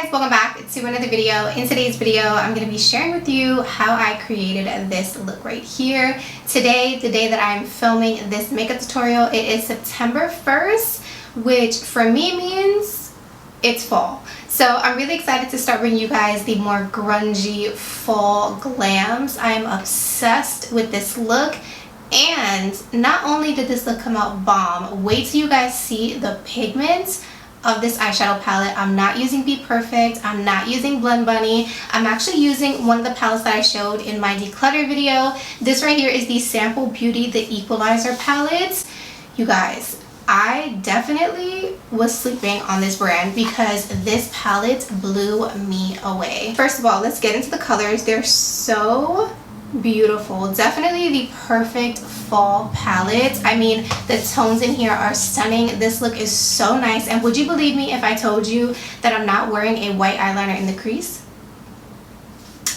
Hi guys, welcome back to another video. In today's video, I'm going to be sharing with you how I created this look right here. Today, the day that I'm filming this makeup tutorial, it is September 1st, which for me means it's fall. So I'm really excited to start bringing you guys the more grungy fall glams. I am obsessed with this look. And not only did this look come out bomb, wait till you guys see the pigments of this eyeshadow palette. I'm not using Be Perfect. I'm not using Blend Bunny. I'm actually using one of the palettes that I showed in my declutter video. This right here is the Sample Beauty, the Equalizer palette. You guys, I definitely was sleeping on this brand because this palette blew me away. First of all, let's get into the colors. They're so beautiful. Definitely the perfect fall palette. I mean, the tones in here are stunning. This look is so nice. And would you believe me if I told you that I'm not wearing a white eyeliner in the crease?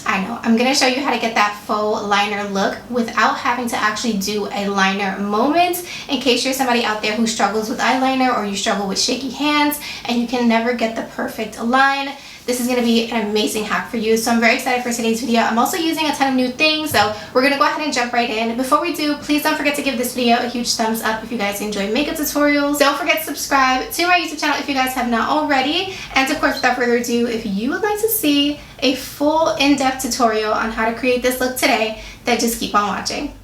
I know. I'm going to show you how to get that faux liner look without having to actually do a liner moment, in case you're somebody out there who struggles with eyeliner or you struggle with shaky hands and you can never get the perfect line. This is going to be an amazing hack for you. So I'm very excited for today's video. I'm also using a ton of new things, so we're going to go ahead and jump right in. Before we do, please don't forget to give this video a huge thumbs up if you guys enjoy makeup tutorials. Don't forget to subscribe to my YouTube channel if you guys have not already. And of course, without further ado, if you would like to see a full in-depth tutorial on how to create this look today, then just keep on watching.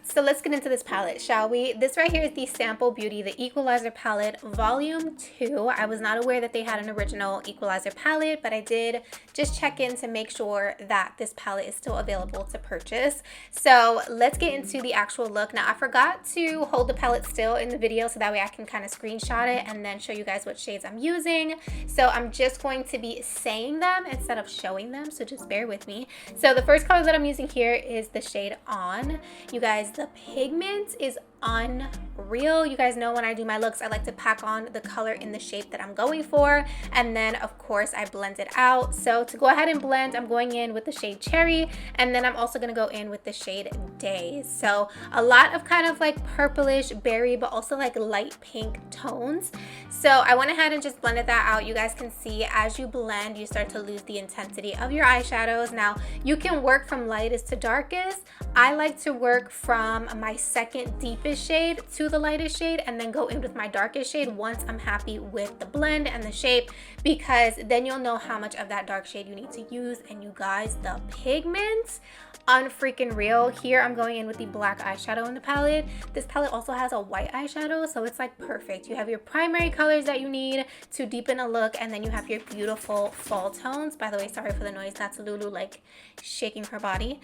So let's get into this palette, shall we? This right here is the Sample Beauty, the Equalizer palette, volume 2. I was not aware that they had an original Equalizer palette, but I did just check in to make sure that this palette is still available to purchase. So let's get into the actual look. Now, I forgot to hold the palette still in the video so that way I can kind of screenshot it and then show you guys what shades I'm using. So I'm just going to be saying them instead of showing them, so just bear with me. So the first color that I'm using here is the shade On. You guys, the pigment is unreal. You guys know when I do my looks, I like to pack on the color in the shape that I'm going for, and then of course I blend it out. So to go ahead and blend, I'm going in with the shade Cherry, and then I'm also going to go in with the shade Days. So a lot of kind of like purplish berry, but also like light pink tones. So I went ahead and just blended that out. You guys can see as you blend, you start to lose the intensity of your eyeshadows. Now you can work from lightest to darkest. I like to work from my second deepest shade to the lightest shade and then go in with my darkest shade once I'm happy with the blend and the shape, because then you'll know how much of that dark shade you need to use. And you guys, the pigments, unfreaking real. Here I'm going in with the black eyeshadow in the palette. This palette also has a white eyeshadow, so it's like perfect. You have your primary colors that you need to deepen a look, and then you have your beautiful fall tones. By the way, sorry for the noise, that's Lulu like shaking her body.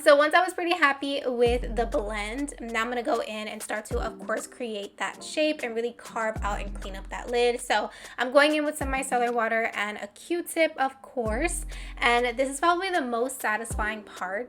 So once I was pretty happy with the blend, now I'm gonna go in and start to of course create that shape and really carve out and clean up that lid. So I'm going in with some micellar water and a Q-tip, of course, and this is probably the most satisfying part.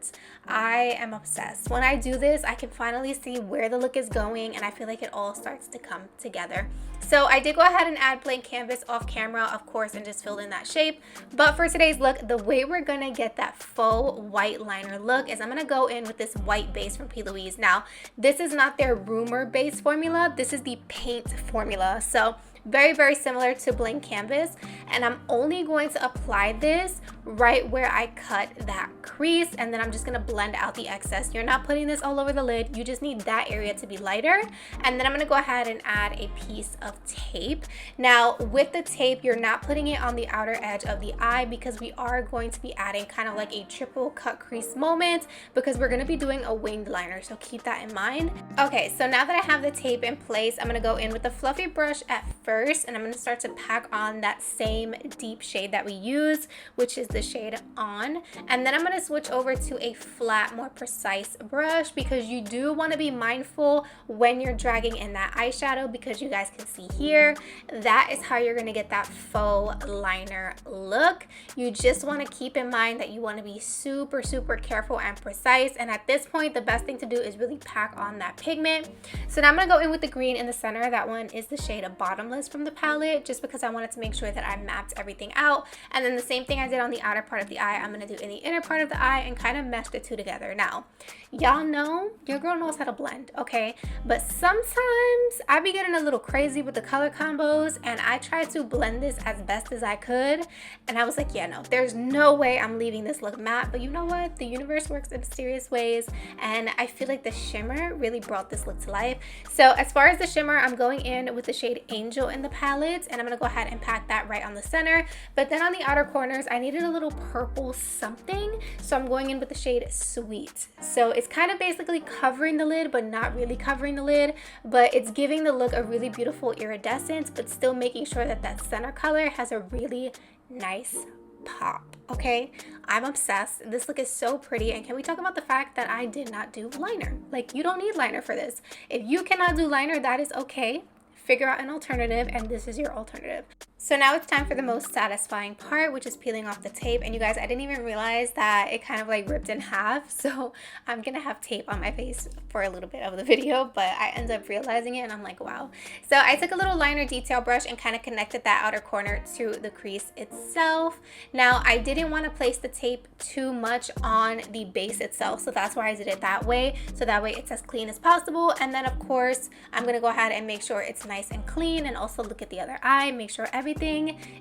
I am obsessed. When I do this, I can finally see where the look is going, and I feel like it all starts to come together. So I did go ahead and add blank canvas off camera, of course, and just filled in that shape. But for today's look, the way we're gonna get that faux white liner look is I'm gonna go in with this white base from P. Louise. Now, this is not their rumor base formula. This is the paint formula. So very, very similar to blank canvas, and I'm only going to apply this right where I cut that crease, and then I'm just going to blend out the excess. You're not putting this all over the lid, you just need that area to be lighter. And then I'm going to go ahead and add a piece of tape. Now with the tape, you're not putting it on the outer edge of the eye because we are going to be adding kind of like a triple cut crease moment, because we're going to be doing a winged liner, so keep that in mind. Okay, so now that I have the tape in place, I'm going to go in with a fluffy brush at first, and I'm going to start to pack on that same deep shade that we used, which is the shade On. And then I'm going to switch over to a flat, more precise brush, because you do want to be mindful when you're dragging in that eyeshadow, because you guys can see here, that is how you're going to get that faux liner look. You just want to keep in mind that you want to be super, super careful and precise. And at this point, the best thing to do is really pack on that pigment. So now I'm going to go in with the green in the center. That one is the shade of Bottomless. was from the palette, just because I wanted to make sure that I mapped everything out. And then the same thing I did on the outer part of the eye, I'm going to do in the inner part of the eye and kind of mesh the two together. Now, y'all know your girl knows how to blend, okay? But sometimes I be getting a little crazy with the color combos, and I tried to blend this as best as I could, and I was like, yeah, no, there's no way I'm leaving this look matte. But you know what? The universe works in mysterious ways, and I feel like the shimmer really brought this look to life. So as far as the shimmer, I'm going in with the shade Angel in the palette, and I'm gonna go ahead and pack that right on the center. But then on the outer corners, I needed a little purple something, so I'm going in with the shade Sweet. So it's kind of basically covering the lid, but not really covering the lid, but it's giving the look a really beautiful iridescence, but still making sure that that center color has a really nice pop. Okay, I'm obsessed. This look is so pretty. And can we talk about the fact that I did not do liner? Like, you don't need liner for this. If you cannot do liner, that is okay. Figure out an alternative, and this is your alternative. So now it's time for the most satisfying part, which is peeling off the tape. And you guys, I didn't even realize that it kind of like ripped in half. So I'm gonna have tape on my face for a little bit of the video, but I ended up realizing it and I'm like, wow. So I took a little liner detail brush and kind of connected that outer corner to the crease itself. Now, I didn't want to place the tape too much on the base itself, so that's why I did it that way. So that way it's as clean as possible. And then of course, I'm gonna go ahead and make sure it's nice and clean, and also look at the other eye, make sure everything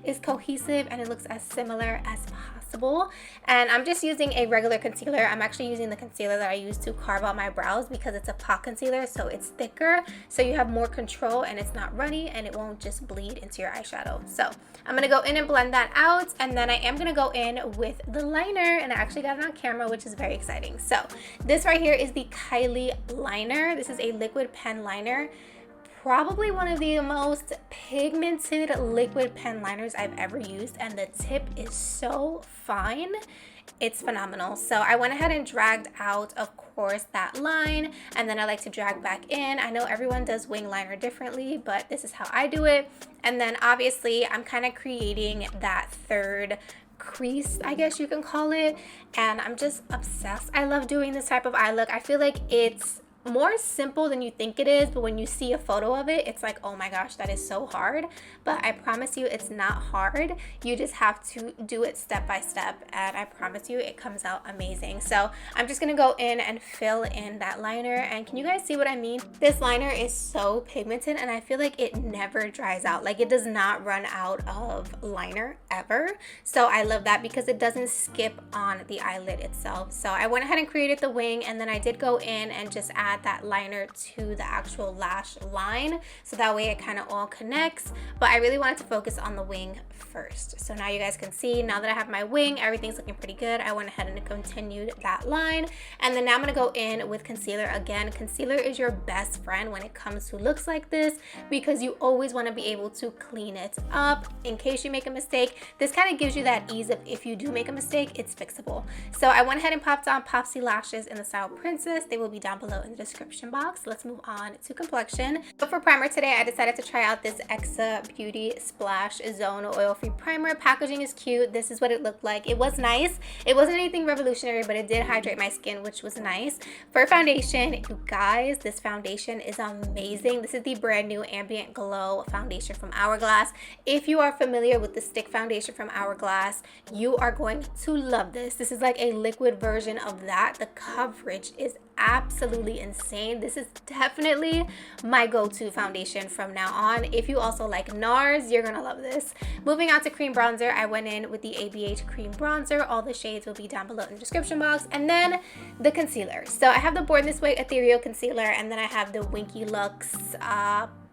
is cohesive and it looks as similar as possible. And I'm just using a regular concealer. I'm actually using the concealer that I use to carve out my brows, because it's a pot concealer, so it's thicker, so you have more control and it's not runny and it won't just bleed into your eyeshadow. So I'm gonna go in and blend that out, and then I am gonna go in with the liner, and I actually got it on camera, which is very exciting. So this right here is the KYLIE liner. This is a liquid pen liner. Probably one of the most pigmented liquid pen liners I've ever used, and the tip is so fine. It's phenomenal. So I went ahead and dragged out, of course, that line, and then I like to drag back in. I know everyone does wing liner differently, but this is how I do it. And then obviously I'm kind of creating that third crease, I guess you can call it, and I'm just obsessed. I love doing this type of eye look. I feel like it's more simple than you think it is, but when you see a photo of it, it's like, oh my gosh, that is so hard. But I promise you, it's not hard. You just have to do it step by step, and I promise you it comes out amazing. So I'm just gonna go in and fill in that liner, and can you guys see what I mean? This liner is so pigmented, and I feel like it never dries out. Like, it does not run out of liner ever. So I love that, because it doesn't skip on the eyelid itself. So I went ahead and created the wing, and then I did go in and just add that liner to the actual lash line, so that way it kind of all connects. But I really wanted to focus on the wing first. So now you guys can see, now that I have my wing, everything's looking pretty good. I went ahead and continued that line, and then now I'm gonna go in with concealer again. Concealer is your best friend when it comes to looks like this, because you always want to be able to clean it up in case you make a mistake. This kind of gives you that ease of, if you do make a mistake, it's fixable. So I went ahead and popped on POPSY lashes in the style Princess. They will be down below in the description box. Let's move on to complexion. So for primer today, I decided to try out this Exa Beauty Splash Zone Oil-Free Primer. Packaging is cute. This is what it looked like. It was nice. It wasn't anything revolutionary, but it did hydrate my skin, which was nice. For foundation, you guys, this foundation is amazing. This is the brand new Ambient Glow foundation from Hourglass. If you are familiar with the stick foundation from Hourglass, you are going to love this. This is like a liquid version of that. The coverage is absolutely insane. This is definitely my go-to foundation from now on. If you also like NARS, you're gonna love this. Moving on to cream bronzer, I went in with the ABH cream bronzer. All the shades will be down below in the description box. And then the concealer. So I have the Born This Way Ethereal Concealer, and then I have the Winky Lux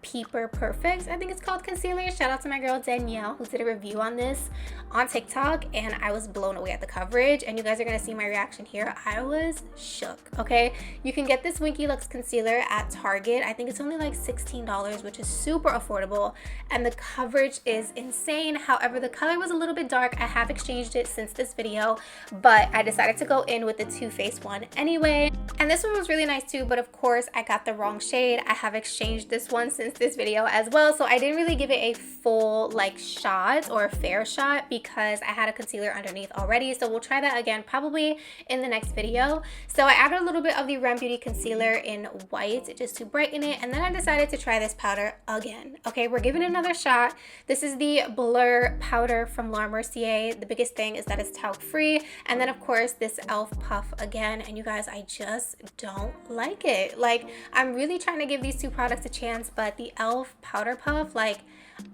PEEPER Perfect, I think it's called, concealer. Shout out to my girl Danielle, who did a review on this on TikTok, and I was blown away at the coverage, and you guys are gonna see my reaction here. I was shook. Okay, you can get this Winky Lux concealer at Target. I think it's only like $16, which is super affordable, and the coverage is insane. However, the color was a little bit dark. I have exchanged it since this video, but I decided to go in with the Too Faced one anyway, and this one was really nice too, but of course I got the wrong shade. I have exchanged this one since since this video as well, so I didn't really give it a full like shot or a fair shot because I had a concealer underneath already. So we'll try that again probably in the next video. So I added a little bit of the Rem Beauty concealer in white just to brighten it, and then I decided to try this powder again. Okay, we're giving it another shot. This is the Blur powder from Mercier. The biggest thing is that it's talc free, and then of course this e.l.f. puff again, and you guys, I just don't like it. Like, I'm really trying to give these two products a chance, but the e.l.f. powder puff, like,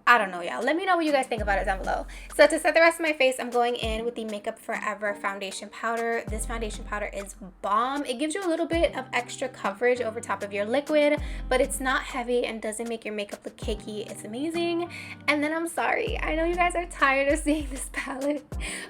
I don't know, y'all. Let me know what you guys think about it down below. So to set the rest of my face, I'm going in with the Makeup Forever foundation powder. This foundation powder is bomb. It gives you a little bit of extra coverage over top of your liquid, but it's not heavy and doesn't make your makeup look cakey. It's amazing. And then I'm sorry, I know you guys are tired of seeing this palette,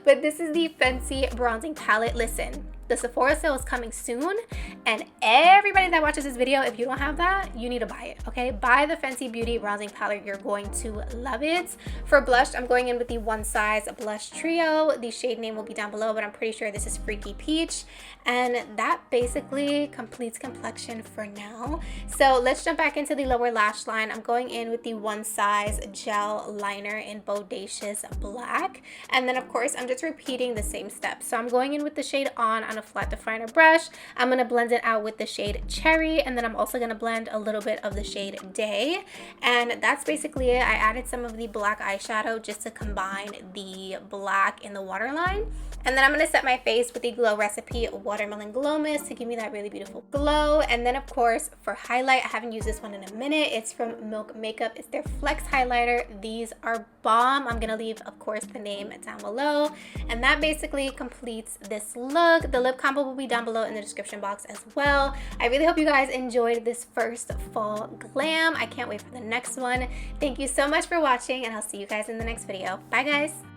but this is the Fenty bronzing palette. Listen, the Sephora sale is coming soon, and everybody that watches this video, if you don't have that, you need to buy it, okay? Buy the Fenty Beauty bronzing palette. You're going to love it. For blush, I'm going in with the One Size blush trio. The shade name will be down below, but I'm pretty sure this is Freaky Peach, and that basically completes complexion for now. So let's jump back into the lower lash line. I'm going in with the One Size gel liner in Bodacious Black, and then of course I'm just repeating the same steps. So I'm going in with the shade on a flat definer brush. I'm going to blend it out with the shade Cherry, and then I'm also going to blend a little bit of the shade Day, and that's basically it. I added some of the black eyeshadow just to combine the black in the waterline, and then I'm going to set my face with the Glow Recipe Watermelon Glow Mist to give me that really beautiful glow. And then of course for highlight, I haven't used this one in a minute. It's from Milk Makeup. It's their Flex highlighter. These are bomb. I'm going to leave of course the name down below, and that basically completes this look. The lip combo will be down below in the description box as well. I really hope you guys enjoyed this first fall glam. I can't wait for the next one. Thank you so much for watching, and I'll see you guys in the next video. Bye guys.